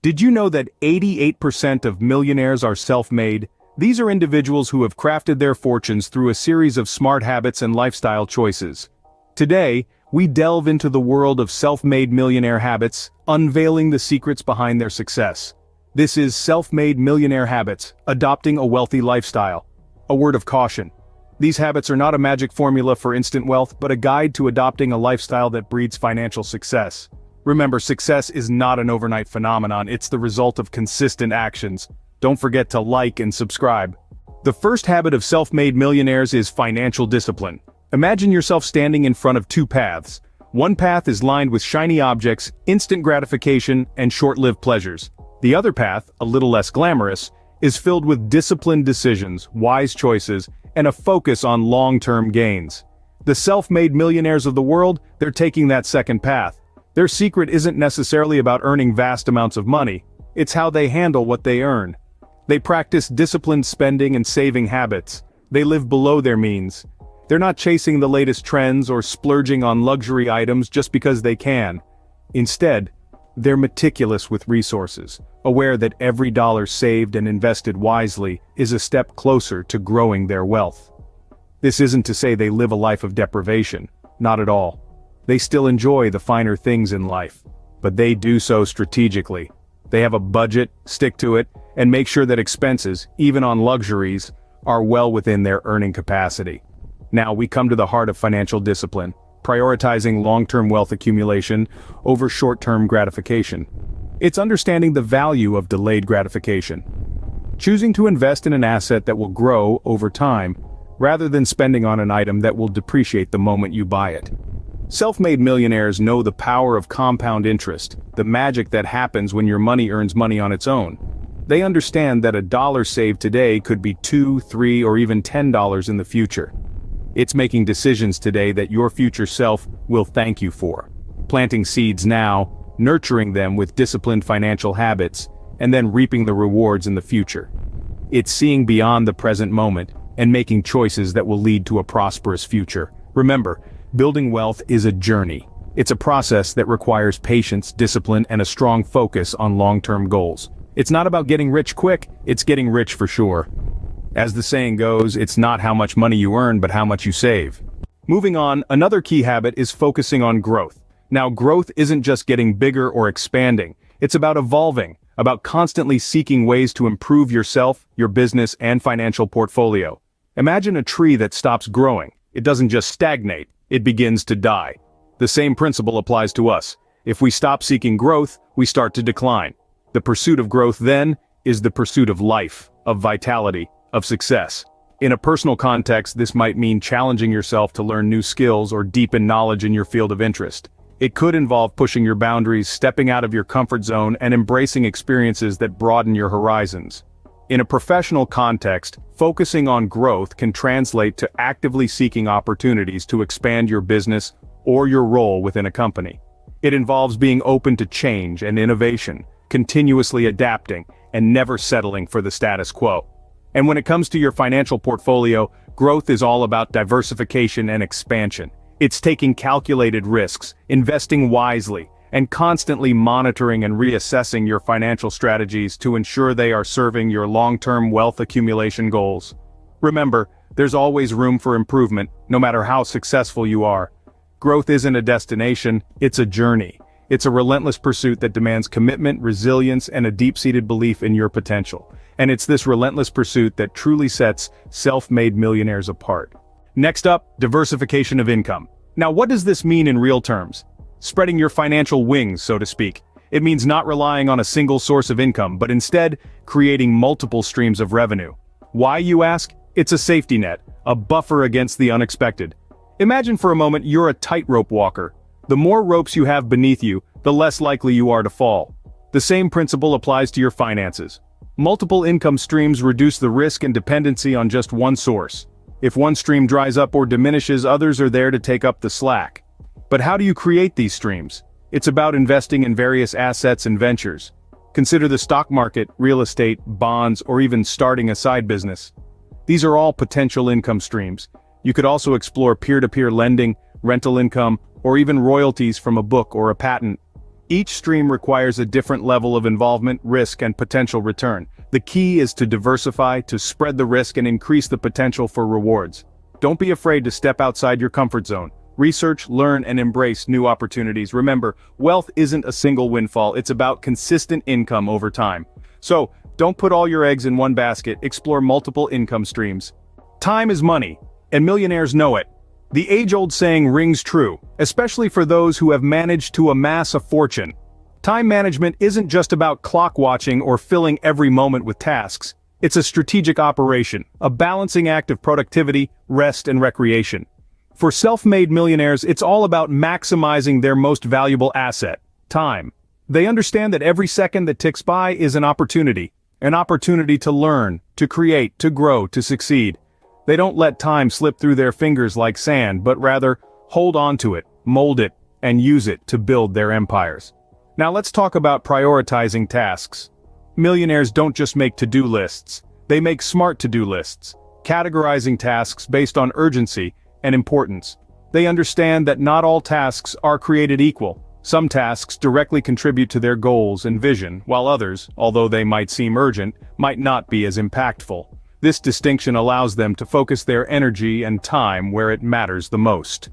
Did you know that 88% of millionaires are self-made? These are individuals who have crafted their fortunes through a series of smart habits and lifestyle choices. Today, we delve into the world of self-made millionaire habits, unveiling the secrets behind their success. This is Self-Made Millionaire Habits, Adopting a Wealthy Lifestyle. A word of caution. These habits are not a magic formula for instant wealth, but a guide to adopting a lifestyle that breeds financial success. Remember, success is not an overnight phenomenon, it's the result of consistent actions. Don't forget to like and subscribe. The first habit of self-made millionaires is financial discipline. Imagine yourself standing in front of two paths. One path is lined with shiny objects, instant gratification, and short-lived pleasures. The other path, a little less glamorous, is filled with disciplined decisions, wise choices, and a focus on long-term gains. The self-made millionaires of the world, they're taking that second path. Their secret isn't necessarily about earning vast amounts of money, it's how they handle what they earn. They practice disciplined spending and saving habits. They live below their means. They're not chasing the latest trends or splurging on luxury items just because they can. Instead, they're meticulous with resources, aware that every dollar saved and invested wisely is a step closer to growing their wealth. This isn't to say they live a life of deprivation, not at all. They still enjoy the finer things in life, but they do so strategically. They have a budget, stick to it, and make sure that expenses, even on luxuries, are well within their earning capacity. Now we come to the heart of financial discipline, prioritizing long-term wealth accumulation over short-term gratification. It's understanding the value of delayed gratification. Choosing to invest in an asset that will grow over time, rather than spending on an item that will depreciate the moment you buy it. Self-made millionaires know the power of compound interest, the magic that happens when your money earns money on its own. They understand that a dollar saved today could be $2, $3, or even $10 in the future. It's making decisions today that your future self will thank you for. Planting seeds now, nurturing them with disciplined financial habits, and then reaping the rewards in the future. It's seeing beyond the present moment and making choices that will lead to a prosperous future. Remember, building wealth is a journey. It's a process that requires patience, discipline, and a strong focus on long-term goals. It's not about getting rich quick, it's getting rich for sure. As the saying goes, it's not how much money you earn, but how much you save. Moving on, another key habit is focusing on growth. Now, growth isn't just getting bigger or expanding. It's about evolving, about constantly seeking ways to improve yourself, your business, and financial portfolio. Imagine a tree that stops growing. It doesn't just stagnate, it begins to die. The same principle applies to us. If we stop seeking growth, we start to decline. The pursuit of growth, then, is the pursuit of life, of vitality, of success. In a personal context, this might mean challenging yourself to learn new skills or deepen knowledge in your field of interest. It could involve pushing your boundaries, stepping out of your comfort zone, and embracing experiences that broaden your horizons. In a professional context, focusing on growth can translate to actively seeking opportunities to expand your business or your role within a company. It involves being open to change and innovation, continuously adapting, and never settling for the status quo. And when it comes to your financial portfolio, growth is all about diversification and expansion. It's taking calculated risks, investing wisely, and constantly monitoring and reassessing your financial strategies to ensure they are serving your long-term wealth accumulation goals. Remember, there's always room for improvement, no matter how successful you are. Growth isn't a destination, it's a journey. It's a relentless pursuit that demands commitment, resilience, and a deep-seated belief in your potential. And it's this relentless pursuit that truly sets self-made millionaires apart. Next up, diversification of income. Now, what does this mean in real terms? Spreading your financial wings, so to speak. It means not relying on a single source of income, but instead, creating multiple streams of revenue. Why, you ask? It's a safety net, a buffer against the unexpected. Imagine for a moment you're a tightrope walker. The more ropes you have beneath you, the less likely you are to fall. The same principle applies to your finances. Multiple income streams reduce the risk and dependency on just one source. If one stream dries up or diminishes, others are there to take up the slack. But how do you create these streams? It's about investing in various assets and ventures. Consider the stock market, real estate, bonds, or even starting a side business. These are all potential income streams. You could also explore peer-to-peer lending, rental income, or even royalties from a book or a patent. Each stream requires a different level of involvement, risk, and potential return. The key is to diversify, to spread the risk and increase the potential for rewards. Don't be afraid to step outside your comfort zone. Research, learn, and embrace new opportunities. Remember, wealth isn't a single windfall, it's about consistent income over time. So, don't put all your eggs in one basket, explore multiple income streams. Time is money, and millionaires know it. The age-old saying rings true, especially for those who have managed to amass a fortune. Time management isn't just about clock watching or filling every moment with tasks. It's a strategic operation, a balancing act of productivity, rest, and recreation. For self-made millionaires, it's all about maximizing their most valuable asset, time. They understand that every second that ticks by is an opportunity to learn, to create, to grow, to succeed. They don't let time slip through their fingers like sand, but rather hold on to it, mold it, and use it to build their empires. Now let's talk about prioritizing tasks. Millionaires don't just make to-do lists, they make smart to-do lists, categorizing tasks based on urgency and importance. They understand that not all tasks are created equal. Some tasks directly contribute to their goals and vision, while others, although they might seem urgent, might not be as impactful. This distinction allows them to focus their energy and time where it matters the most.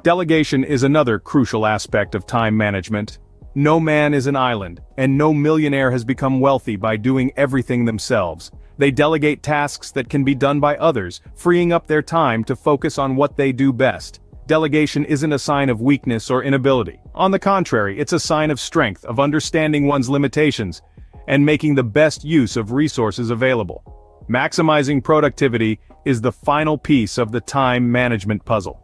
Delegation is another crucial aspect of time management. No man is an island, and no millionaire has become wealthy by doing everything themselves. They delegate tasks that can be done by others, freeing up their time to focus on what they do best. Delegation isn't a sign of weakness or inability. On the contrary, it's a sign of strength, of understanding one's limitations, and making the best use of resources available. Maximizing productivity is the final piece of the time management puzzle.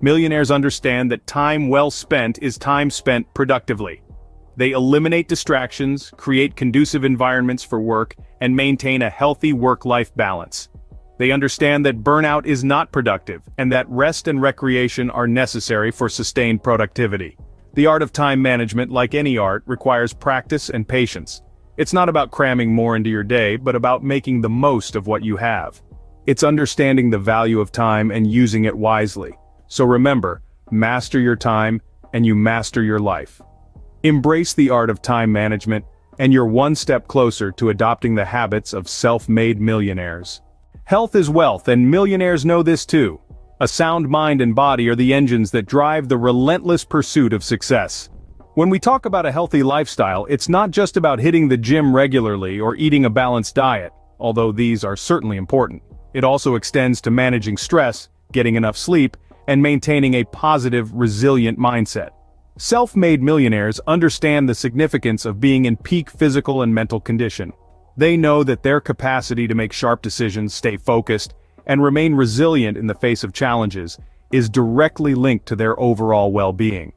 Millionaires understand that time well spent is time spent productively. They eliminate distractions, create conducive environments for work, and maintain a healthy work-life balance. They understand that burnout is not productive, and that rest and recreation are necessary for sustained productivity. The art of time management, like any art, requires practice and patience. It's not about cramming more into your day, but about making the most of what you have. It's understanding the value of time and using it wisely. So remember, master your time, and you master your life. Embrace the art of time management, and you're one step closer to adopting the habits of self-made millionaires. Health is wealth, and millionaires know this too. A sound mind and body are the engines that drive the relentless pursuit of success. When we talk about a healthy lifestyle, it's not just about hitting the gym regularly or eating a balanced diet, although these are certainly important. It also extends to managing stress, getting enough sleep, and maintaining a positive, resilient mindset. Self-made millionaires understand the significance of being in peak physical and mental condition. They know that their capacity to make sharp decisions, stay focused, and remain resilient in the face of challenges is directly linked to their overall well-being.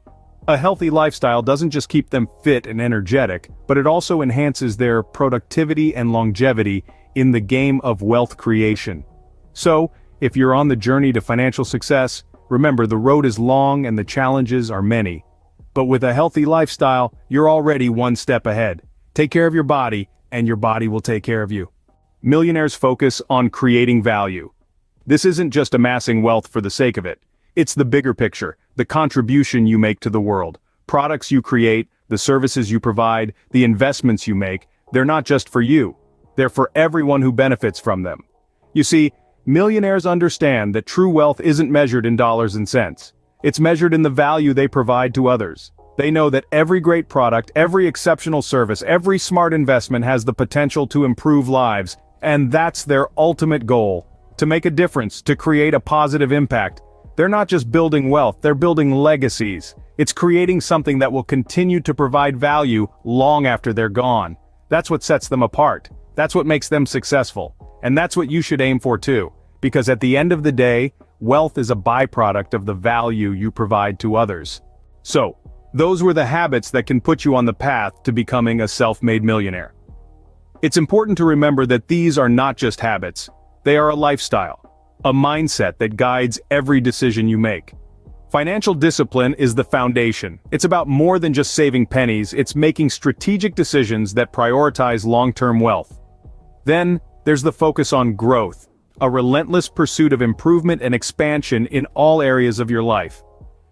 A healthy lifestyle doesn't just keep them fit and energetic, but it also enhances their productivity and longevity in the game of wealth creation. So, if you're on the journey to financial success, remember the road is long and the challenges are many. But with a healthy lifestyle, you're already one step ahead. Take care of your body, and your body will take care of you. Millionaires focus on creating value. This isn't just amassing wealth for the sake of it. It's the bigger picture, the contribution you make to the world. Products you create, the services you provide, the investments you make, they're not just for you. They're for everyone who benefits from them. You see, millionaires understand that true wealth isn't measured in dollars and cents. It's measured in the value they provide to others. They know that every great product, every exceptional service, every smart investment has the potential to improve lives, and that's their ultimate goal. To make a difference, to create a positive impact. They're not just building wealth, they're building legacies. It's creating something that will continue to provide value long after they're gone. That's what sets them apart. That's what makes them successful. And that's what you should aim for too. Because at the end of the day, wealth is a byproduct of the value you provide to others. So, those were the habits that can put you on the path to becoming a self-made millionaire. It's important to remember that these are not just habits. They are a lifestyle, a mindset that guides every decision you make. Financial discipline is the foundation. It's about more than just saving pennies, it's making strategic decisions that prioritize long-term wealth. Then, there's the focus on growth, a relentless pursuit of improvement and expansion in all areas of your life.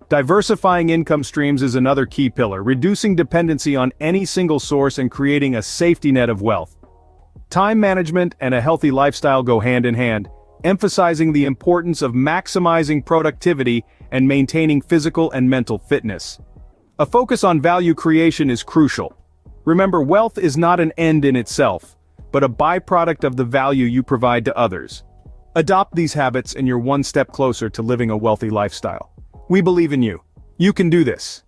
Diversifying income streams is another key pillar, reducing dependency on any single source and creating a safety net of wealth. Time management and a healthy lifestyle go hand in hand, emphasizing the importance of maximizing productivity and maintaining physical and mental fitness. A focus on value creation is crucial. Remember, wealth is not an end in itself, but a byproduct of the value you provide to others. Adopt these habits and you're one step closer to living a wealthy lifestyle. We believe in you. You can do this.